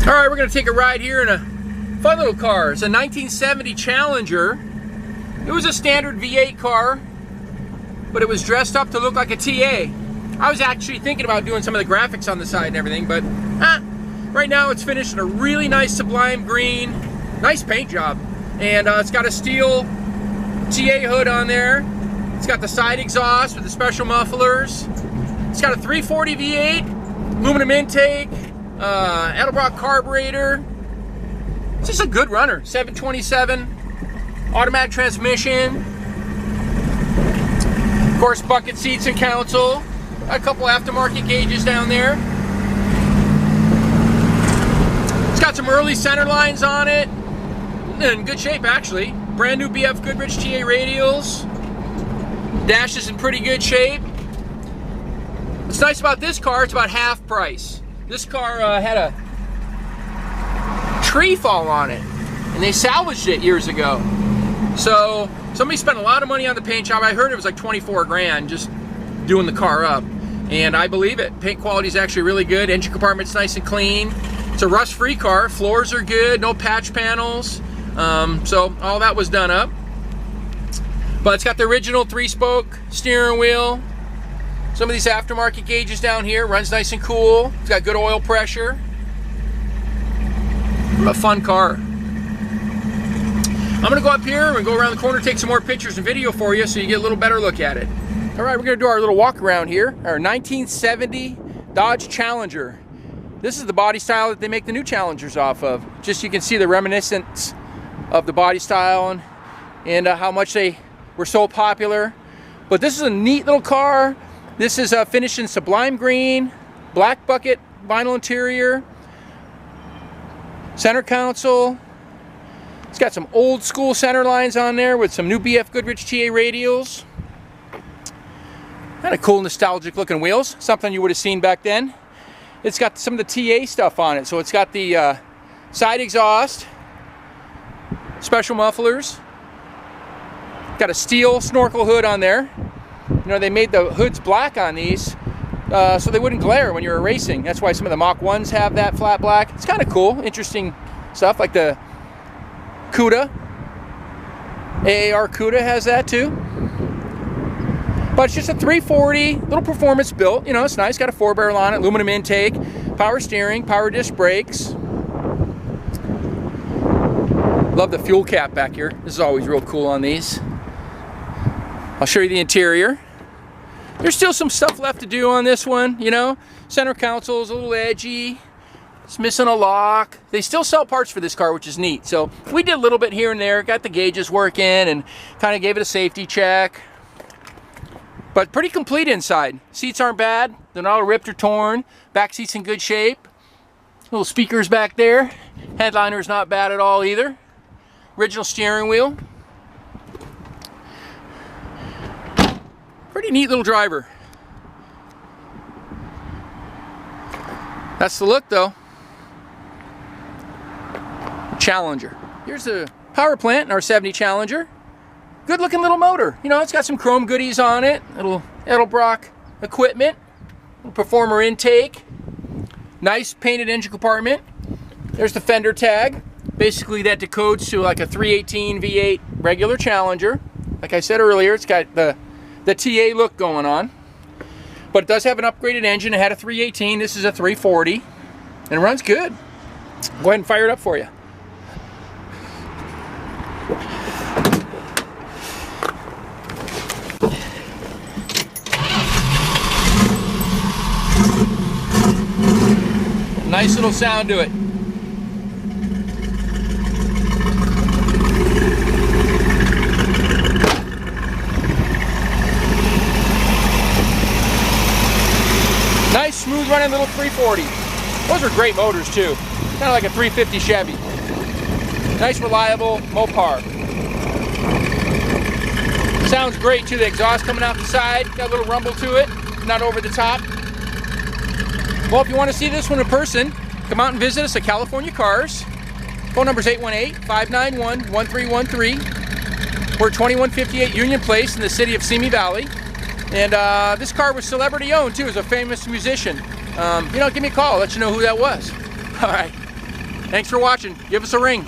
All right, we're gonna take a ride here in a fun little car. It's a 1970 Challenger. It was a standard V8 car, but it was dressed up to look like a TA. I was actually thinking about doing some of the graphics on the side and everything, but right now it's finished in a really nice Sublime Green, nice paint job. And it's got a steel TA hood on there. It's got the side exhaust with the special mufflers. It's got a 340 V8, aluminum intake, Edelbrock carburetor. It's just a good runner. 727, automatic transmission. Of course, bucket seats and console. Got a couple aftermarket gauges down there. It's got some early Centerlines on it. In good shape, actually. Brand new BF Goodrich T radials. Dash is in pretty good shape. What's nice about this car, it's about half price. This car had a tree fall on it, and they salvaged it years ago. So somebody spent a lot of money on the paint job. I heard it was like 24 grand just doing the car up, and I believe it. Paint quality is actually really good. Engine compartment's nice and clean. It's a rust-free car. Floors are good, no patch panels. So all that was done up. But it's got the original 3-spoke steering wheel. Some of these aftermarket gauges down here. Runs nice and cool. It's got good oil pressure. What a fun car. I'm gonna go up here and go around the corner, take some more pictures and video for you so you get a little better look at it. All right, we're gonna do our little walk around here. Our 1970 Dodge Challenger. This is the body style that they make the new Challengers off of. Just you can see the reminiscence of the body style and how much they were so popular. But this is a neat little car. This is finished in Sublime Green, black bucket vinyl interior, center console. It's got some old school center lines on there with some new BF Goodrich TA radials. Kind of cool nostalgic looking wheels, something you would have seen back then. It's got some of the TA stuff on it. So it's got the side exhaust, special mufflers, got a steel snorkel hood on there. You know, they made the hoods black on these so they wouldn't glare when you were racing. That's why some of the Mach 1s have that flat black. It's kind of cool, interesting stuff, like the Cuda. AAR Cuda has that too. But it's just a 340, little performance built. You know, it's nice, got a 4-barrel on it, aluminum intake, power steering, power disc brakes. Love the fuel cap back here. This is always real cool on these. I'll show you the interior. There's still some stuff left to do on this one, you know. Center console is a little edgy. It's missing a lock. They still sell parts for this car, which is neat. So we did a little bit here and there, got the gauges working and kind of gave it a safety check. But pretty complete inside. Seats aren't bad. They're not all ripped or torn. Back seat's in good shape. Little speakers back there. Headliner's not bad at all either. Original steering wheel. Pretty neat little driver. That's the look though. Challenger. Here's the power plant in our 70 Challenger. Good looking little motor. You know, it's got some chrome goodies on it. Little Edelbrock equipment. Little Performer intake. Nice painted engine compartment. There's the fender tag. Basically that decodes to like a 318 V8 regular Challenger. Like I said earlier, it's got the TA look going on. But it does have an upgraded engine. It had a 318. This is a 340. And it runs good. Go ahead and fire it up for you. Nice little sound to it. Nice smooth running little 340. Those are great motors too. Kind of like a 350 Chevy. Nice reliable Mopar. Sounds great too. The exhaust coming out the side. Got a little rumble to it. Not over the top. Well, if you want to see this one in person, come out and visit us at California Cars. Phone number is 818-591-1313. We're at 2158 Union Place in the city of Simi Valley. And this car was celebrity owned too. It was a famous musician. You know, give me a call, let you know who that was. All right. Thanks for watching. Give us a ring.